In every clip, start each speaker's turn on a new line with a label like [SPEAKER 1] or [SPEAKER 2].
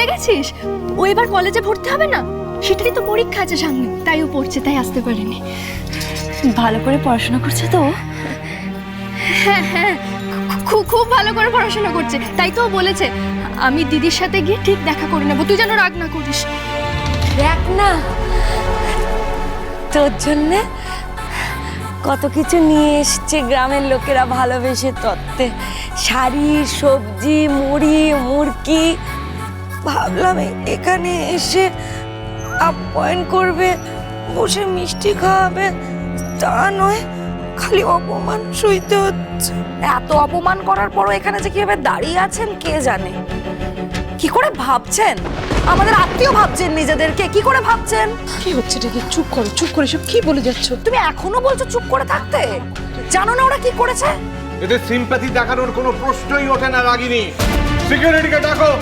[SPEAKER 1] ভুলে গেছিস? ও এবার কলেজে ভর্তি হবে না, সেটাই তো পরীক্ষা আছে সামনে, তাই ও পড়ছে, তাই আসতে পারেনি।
[SPEAKER 2] ভালো করে পড়াশোনা করছে তো?
[SPEAKER 1] হ্যাঁ হ্যাঁ, খুব ভালো করে পড়াশোনা করছে, তাই তো ও বলেছে আমি দিদির সাথে গিয়ে ঠিক দেখা করে নেবো, তুই যেন রাগ না করিস।
[SPEAKER 2] দেখ না, তোর জন্য কত কিছু নিয়ে এসছে গ্রামের লোকেরা ভালোবেসে তত্ত্বে। শাড়ি, সবজি, মুড়ি, মুরকি। ভাবলাম এখানে এসে আপ্যায়ন করবে, বসে মিষ্টি খাওয়াবে, তা নয় খালি অপমান সইতে হচ্ছে। এত অপমান করার পরও এখানে যে কিভাবে দাঁড়িয়ে আছেন কে জানে। কি করে ভাবছেন? আমাদের আত্মীয় ভাবছেন নিজেদেরকে? কি করে ভাবছেন?
[SPEAKER 3] কি হচ্ছে এটা? চুপ করো, চুপ করে সব কি বলে যাচ্ছ?
[SPEAKER 2] তুমি এখনো বলছো চুপ করে থাকতে? জানো না ওরা কি করেছে?
[SPEAKER 4] এদের সিম্প্যাথি দেখানোর কোনো প্রশ্নই ওঠে না রাগিনী। সিকিউরিটিকে ডাকো,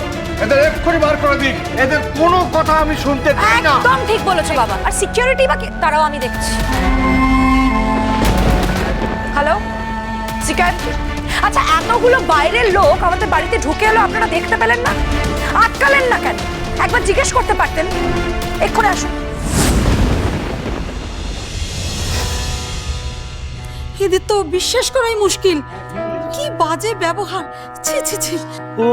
[SPEAKER 4] এদের এক্ষুনি বার করে দিক। এদের কোনো কথা আমি শুনতে চাই না।
[SPEAKER 2] একদম ঠিক বলেছো বাবা। আর সিকিউরিটি বাকি তারাও আমি দেখছি। হ্যালো সিকিউরিটি, আচ্ছা এতগুলো বাইরের লোক আমাদের বাড়িতে ঢুকে এলো, আপনারা দেখতে পেলেন না? আটকালেন না কেন? একবার জিজ্ঞেস করতে পারতেন। এক্ষুনি আসুন।
[SPEAKER 3] এদের তো বিশ্বাস করাই মুশকিল। কি বাজে ব্যবহার! ছি ছি ছি।
[SPEAKER 5] ও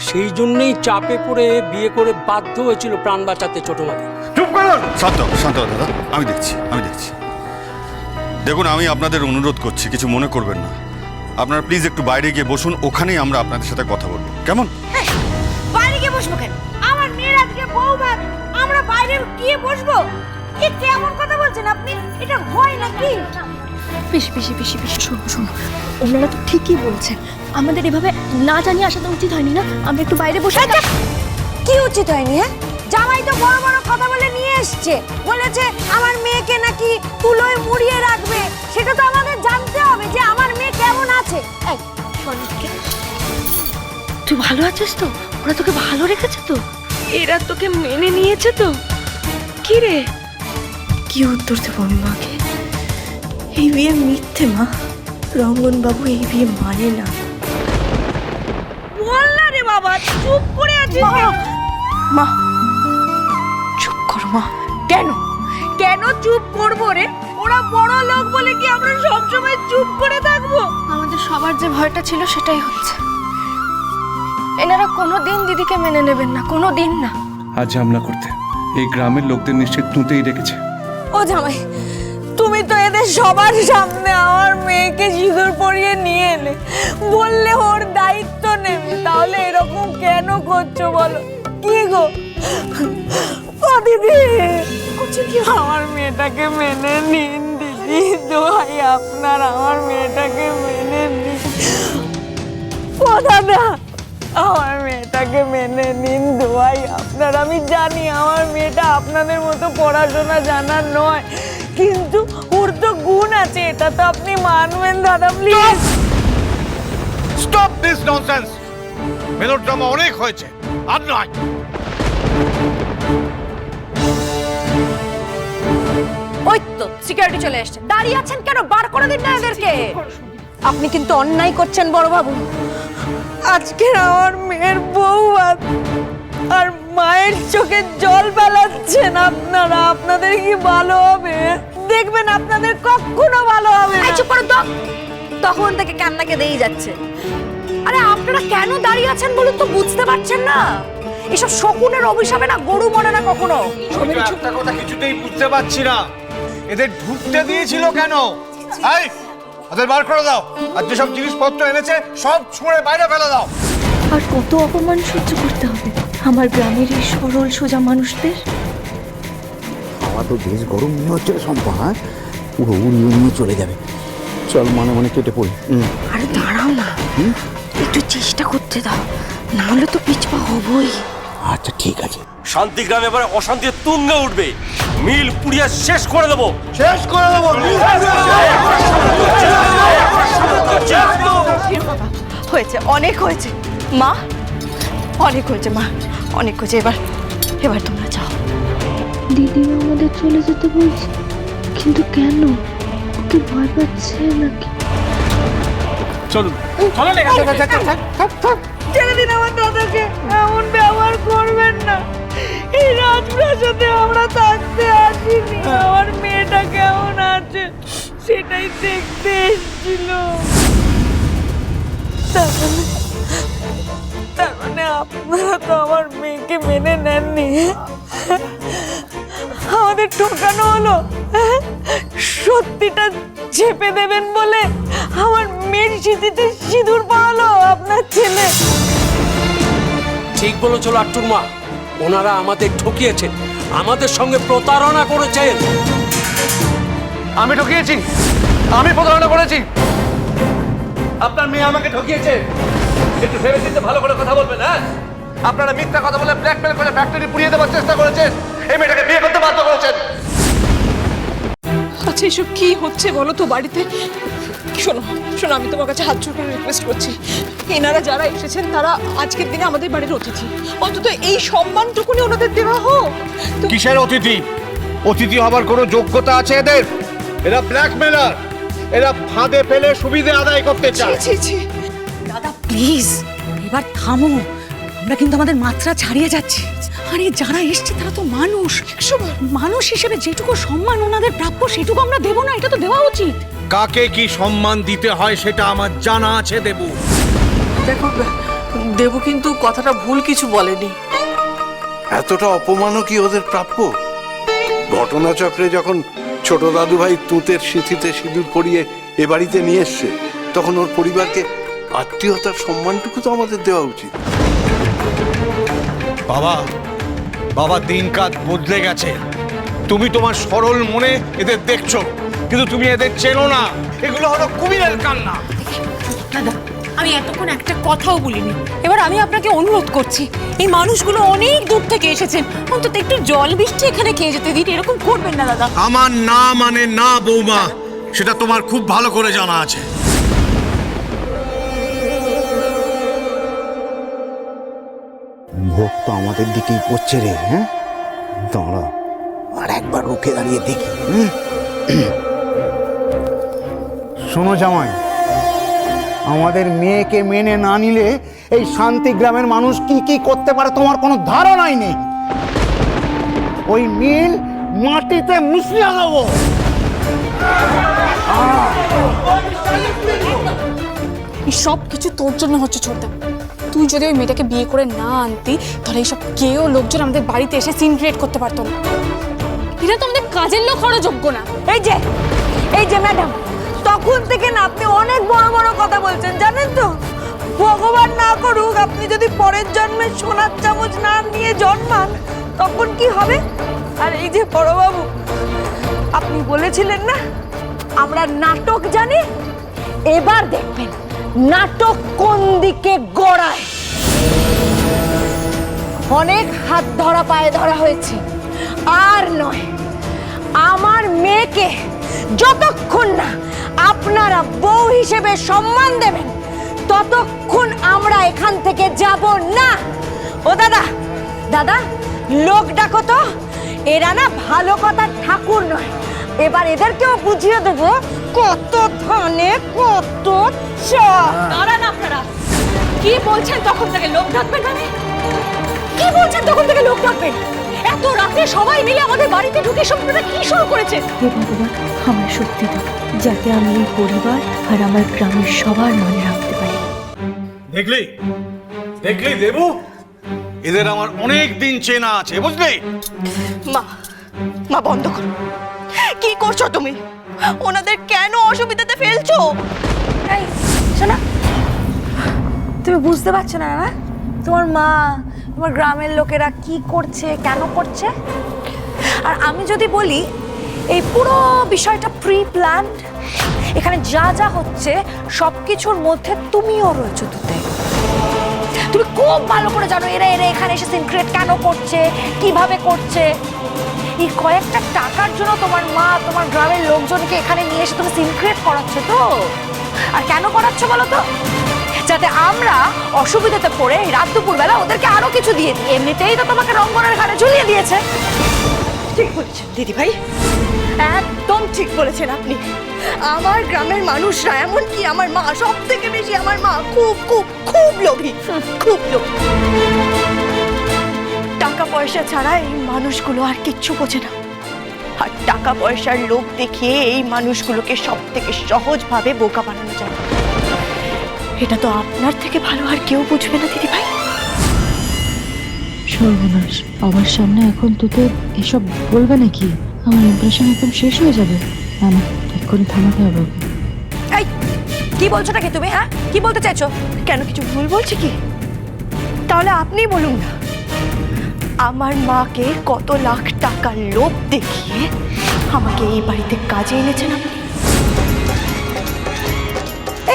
[SPEAKER 5] সেই জন্যই চাপে পড়ে বিয়ে করে বাধ্য হয়েছিল প্রাণ বাঁচাতে ছোট মাকে।
[SPEAKER 4] চুপ করুন।
[SPEAKER 6] শান্ত শান্ত দাদা, আমি দেখছি। দেখুন, আমি আপনাদের অনুরোধ করছি, কিছু মনে করবেন না। আপনারা প্লিজ একটু বাইরে গিয়ে বসুন, ওখানেই আমরা আপনাদের সাথে কথা বলবো, কেমন?
[SPEAKER 2] বাইরে গিয়ে বসবো কেন? আমার মেয়ের আজকে বউ ভাত, আমরা বাইরে গিয়ে বসবো? কি কেমন কথা বলছেন আপনি? এটা হয় নাকি?
[SPEAKER 1] পিসি পিসি পিসি পিসি, শোনো শোনো, ওনারা তো ঠিকই বলছেন, আমাদের এভাবে না জানিয়ে আসাটা উচিত হয়নি না? আমরা একটু বাইরে বসে।
[SPEAKER 2] কি উচিত হয়নি? হ্যাঁ, জামাই তো বড় বড় কথা বলে নিয়ে এসছে, বলেছে আমার মেয়েকে নাকি তুলোয় মুড়িয়ে রাখবে। সেটা তো আমাদের জানতে হবে যে আমার মেয়ে কেমন আছে। এই শোনিকে,
[SPEAKER 1] তুই ভালো আছিস তো? ওরা তোকে ভালো রেখেছে তো? এরা তোকে মেনে নিয়েছে তো? কি রে, কি উত্তর দেবো আমি মাকে? এই বিয়ে মিথ্যে মা, রঙ্গন বাবু এই বিয়ে মানে না।
[SPEAKER 2] বল না রে বাবা, চুপ করে আছিস কেন?
[SPEAKER 1] মা চুপ কর মা।
[SPEAKER 2] কেন কেন চুপ করবো রে? ওরা বড় লোক বলে কি আমরা সবসময় চুপ করে থাকবো?
[SPEAKER 1] আমাদের সবার যে ভয়টা ছিল সেটাই হচ্ছে। এনারা কোনোদিন দিদিকে মেনে নেবেন না, কোনোদিন না।
[SPEAKER 7] আজ হামলা করতে এই গ্রামের লোকদের নিশ্চিত তুঁতেই রেখেছে।
[SPEAKER 2] ও জামাই, তুমি তো এদের সবার সামনে আমার মেয়েকে সিঁদুর পরিয়ে নিয়ে এলে, বললে ওর দায়িত্ব নেবে, তাহলে এরকম কেন করছো বলো? কি গো ও দিদি, আমার মেয়েটাকে মেনে নিন দিদি, দোহাই আপনার, আমার মেয়েটাকে মেনে নিন। ও দাদা, আমার মেয়েটাকে মেনে নিন, দোহাই আপনার। আমি জানি আমার মেয়েটা আপনাদের মতো পড়াশোনা জানার নয়, কিন্তু ওর তো গুণ আছে, এটা তো আপনি মানবেন দাদা, please.
[SPEAKER 4] Stop this nonsense. Melodrama অনেক হয়েছে, আর নয়।
[SPEAKER 2] ওই তো সিকিউরিটি চলে এসেছে, দাঁড়িয়ে আছেন কেন? বার করে দিন না এদেরকে। আপনি কিন্তু অন্যায় করছেন বড় বাবু। আজকে আমার মেয়ের বউ আর মায়ের চোখে জল ফেলাচ্ছেন আপনারা। আপনাদের কি ভালো হবে? দেখবেন আপনাদের কখনো ভালো হবে না। চুপ করো তো, তখন থেকে কান্নাকে দিয়ে যাচ্ছে। আরে আপনারা কেন দাঁড়িয়ে আছেন বলুন তো? বুঝতে পারছেন না? এসব শকুনের অভিশাপে না গরু মরে না কখনো।
[SPEAKER 4] আমি তো একটা কথা কিছুতেই বুঝতে পারছি না, এদের ঢুকতে দিয়েছিল কেন? এই, ওদের বার করে দাও, আর যেসব জিনিসপত্র এনেছে সব ছুঁড়ে বাইরে ফেলে দাও।
[SPEAKER 1] আর কত অপমান সহ্য করতে হবে আমার গ্রামের এই সরল সোজা মানুষদের?
[SPEAKER 8] খাওয়া তো বেশ গরম মনে হচ্ছে রে শম্পা। হ্যাঁ, পুরো উড়িয়ে নিয়ে চলে যাবে। চল মনে মনে কেটে পড়ি।
[SPEAKER 1] আরে দাঁড়াও না, একটু চেষ্টা করতে দাও, না হলে তো পিছপা হবই।
[SPEAKER 8] আচ্ছা ঠিক আছে।
[SPEAKER 9] শান্তিগ্রামে এবারে অশান্তির তুঙ্গে উঠবে, মিল পুড়িয়ে শেষ করে দেবো।
[SPEAKER 2] হয়েছে, অনেক হয়েছে মা, অনেক হয়েছে মা, অনেক হয়েছে। এবার তোমরা যাও।
[SPEAKER 1] দিদিও আমাদের চলে যেতে বলছে, কিন্তু কেন? ওকে ভয় পাচ্ছে নাকি?
[SPEAKER 5] চলুন
[SPEAKER 2] ছেড়ে দিন আমার দাদাকে, এমন ব্যবহার করবে ওটাই দেখতে এসেছিল। তার মানে আপনারা তো আমার মেয়েকে মেনে নেননি, আমাদের ঠকানো হলো। সত্যিটা চেপে দেবেন বলে আমার মেয়ের স্মৃতিতে সিঁদুর পড়ালো আপনার ছেলে।
[SPEAKER 5] ঠিক বলেছো লাট্টুর মা, ওনারা আমাদের ঠকিয়েছেন, আমাদের সঙ্গে প্রতারণা করেছেন।
[SPEAKER 4] আমি ঠকিয়েছি, আমি প্রতারণা করেছি। আপনার মেয়ে আমাকে ঠকিয়েছে। একটু ভেবে চিন্তে ভালো করে কথা বলবেন। হ্যাঁ, আপনারা মিথ্যা কথা বলে ব্ল্যাকমেল করে ফ্যাক্টরি পুড়িয়ে দেওয়ার চেষ্টা করেছেন, এই মেয়েটাকে বিয়ে করতে বাধ্য করেছেন।
[SPEAKER 3] আচ্ছা এসব কি হচ্ছে বলো তো বাড়িতে? শোনো শোনো, আমি তোমার কাছে হাত জোর করে রিকোয়েস্ট করছি, এনারা যারা এসেছেন তারা আজকের দিনে আমাদের বাড়ির অতিথি, অন্তত এই সম্মানটুকুনি ওনাদের দেওয়া হোক।
[SPEAKER 4] কিসের অতিথি? অতিথি হবার কোনো যোগ্যতা আছে এদের? এরা ব্ল্যাকমেলার, এরা ফাঁদে ফেলে সুবিধা আদায় করতে চায়।
[SPEAKER 3] ছি ছি,
[SPEAKER 10] দাদা প্লিজ এবার থামো, আমরা কিন্তু আমাদের মাত্রা ছাড়িয়ে যাচ্ছি। আরে যারা এসছে তারা তো মানুষ, মানুষ হিসেবে যেটুকু সম্মান ওনাদের প্রাপ্য সেটুকু আমরা দেবো না? এটা তো দেওয়া উচিত।
[SPEAKER 4] কাকে কি সম্মান দিতে হয় সেটা আমার জানা আছে দেবু।
[SPEAKER 2] দেখো দেবু কিন্তু কথাটা ভুল কিছু বলেনি।
[SPEAKER 11] এতটা অপমানও কি ওদের প্রাপ্য? ঘটনাচক্রে যখন ছোট দাদু ভাই তুঁতের স্মৃতিতে সিঁদুর পরিয়ে এ বাড়িতে নিয়ে এসছে, তখন ওর পরিবারকে আত্মীয়তার সম্মানটুকু তো আমাদের দেওয়া উচিত।
[SPEAKER 4] বাবা, বাবা দিনকাল বদলে গেছে। তুমি তোমার সরল মনে এদের দেখছো, কিন্তু তুমি এদের চেনো না। এগুলো হলো কুমিরের কান্না।
[SPEAKER 10] দাদা আমি এতক্ষণ একটা কথাও বলিনি, এবার আমি আপনাকে অনুরোধ করছি, এই মানুষগুলো অনেক দূর থেকে এসেছেন, অন্তত একটু জল বৃষ্টি এখানে খেয়ে যেতে দিন, এরকম করবেন না দাদা।
[SPEAKER 4] আমার না মানে না বৌমা, সেটা তোমার খুব ভালো করে জানা আছে।
[SPEAKER 8] ভোগ তো আমাদের দিকেই পড়ছে রে। হ্যাঁ দাঁড়া, আর একবার রুখে দাঁড়িয়ে দেখি। শোনো জামাই, আমাদের মেয়েকে মেনে না নিলে এই শান্তি গ্রামের মানুষ কি কি করতে পারে তোমার কোনো ধারণাই নেই। ওই মিল মাটিতে মিশিয়ে দেবো।
[SPEAKER 10] এই সব কিছু তোর জন্য হচ্ছে ছোটদা। তুই যদি ওই মেয়েটাকে বিয়ে করে না আনতি তাহলে এইসব কেউ লোকজন আমাদের বাড়িতে এসে সিন ক্রিয়েট করতে পারতো না। এরা তো আমাদের কাজের লোক হওয়ার যোগ্য না।
[SPEAKER 2] এই যে ম্যাডাম, তখন থেকে না আপনি অনেক বড় বড় কথা বলছেন, জানেন তো? ভগবান না করুক আপনি যদি পরের জন্মে সোনার চামচ না নিয়ে জন্মান, তখন কি হবে? আর এই যে বড়বাবু, আপনি বলেছিলেন না আমরা নাটক জানি, এবার দেখবেন নাটক কোন দিকে গড়ায়। অনেক হাত ধরা পায়ে ধরা হয়েছে, আর নয়। আমার মেয়েকে যতক্ষণ না আপনারা বউ হিসেবে সম্মান দেবেন, ততক্ষণ আমরা এখান থেকে যাব না। ও দাদা, দাদা লোক ডাকো তো, এরা না ভালো কথা ঠাকুর নয়। এবার এদেরকেও বুঝিয়ে দেবো কত ধানে কত চাল।
[SPEAKER 10] দাঁড়ান আপনারা, কি বলছেন তখন থেকে লোক ডাকবেন? মানে কি বলছেন তখন থেকে লোক ডাকবেন? এত রাতে সবাই মিলে আমাদের বাড়িতে ঢুকে সবটা কি শুরু করেছে?
[SPEAKER 1] হে ভগবান, আমার শক্তি দাও যাতে আমি এই পরিবার আর আমার গ্রামের সবার মনে রাখতে পারি।
[SPEAKER 4] দেখলি দেখলি দেবু, এদের আমার অনেক দিন চেনা আছে, বুঝলি?
[SPEAKER 2] মা, মা বন্ধ করো। কি করছো তুমি? ওনাদের কেন অসুবিধাতে ফেলছো? এই শোনা, তুমি বুঝতে পারছো না? না তোমার মা, তোমার গ্রামের লোকেরা কি করছে, কেন করছে? আর আমি যদি বলি এই পুরো বিষয়টা প্রি প্ল্যান্ড, এখানে যা যা হচ্ছে সব কিছুর মধ্যে তুমিও রয়েছো। তুমি খুব ভালো করে জানো এরা এখানে এসে সিনক্রেট কেন করছে, কিভাবে করছে। এই কয়েকটা টাকার জন্য তোমার মা তোমার গ্রামের লোকজনকে এখানে নিয়ে এসে তুমি সিনক্রেট করাচ্ছ তো। আর কেন করাচ্ছ বলো তো? যাতে আমরা অসুবিধাতে পড়ে রাত দুপুরবেলা ওদেরকে আরো কিছু দিয়ে দিই। এমনিতেই তো তোমাকে রঙ্গনের ঘাড়ে ঝুলিয়ে দিয়েছে। ঠিক বলেছেন দিদি ভাই, একদম ঠিক বলেছেন আপনি। আমার গ্রামের মানুষরা, এমনকি আমার মা, সব থেকে বেশি আমার মা খুব খুব খুব লোভী, খুব লোভী। টাকা পয়সা ছাড়া এই মানুষগুলো আর কিচ্ছু বোঝে না।
[SPEAKER 1] আর টাকা পয়সার লোভ দেখিয়ে এই মানুষগুলোকে সব থেকে সহজভাবে বোকা বানানো যায়। এটা তো আপনার থেকে ভালো আর কেউ বুঝবে না দিদি ভাই।
[SPEAKER 12] সর্বনাশ, বাবার সামনে এখন তোকে এসব বলবে নাকি? আমার ইমপ্রেশন একদম শেষ হয়ে যাবে। না, ঠিক করে থামাতে হবে ওকে।
[SPEAKER 1] এই কি বলছো নাকি তুমি? হ্যাঁ, কি বলতে চাইছো? কেন কিছু ভুল বলছি কি? তাহলে আপনিই বলুন না, আমার মাকে কত লাখ টাকার লোভ দেখিয়ে আমাকে এই বাড়িতে কাজে এনেছেন আপনি।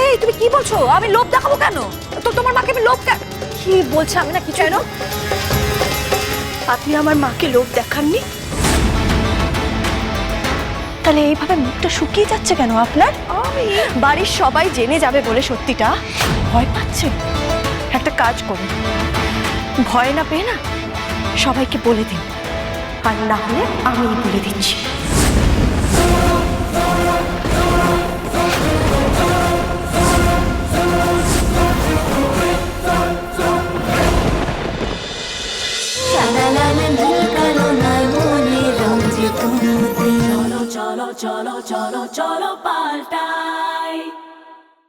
[SPEAKER 10] এই তুমি কি বলছো? আমি লোভ দেখাবো কেন? তো তোমার মাকে আমি লোভ
[SPEAKER 1] কি বলছে? আমি না কিছু কেন? আপনি আমার মাকে লোভ দেখাননি, তাহলে এইভাবে মুখটা শুকিয়ে যাচ্ছে কেন আপনার? বাড়ির সবাই জেনে যাবে বলে সত্যিটা ভয় পাচ্ছে। একটা কাজ করুন, ভয় না পেয়ে না সবাইকে বলে দিন, আর না হলে আমি বলে দিচ্ছি।
[SPEAKER 12] চলো চলো চলো চলো চলো পাল্টাই।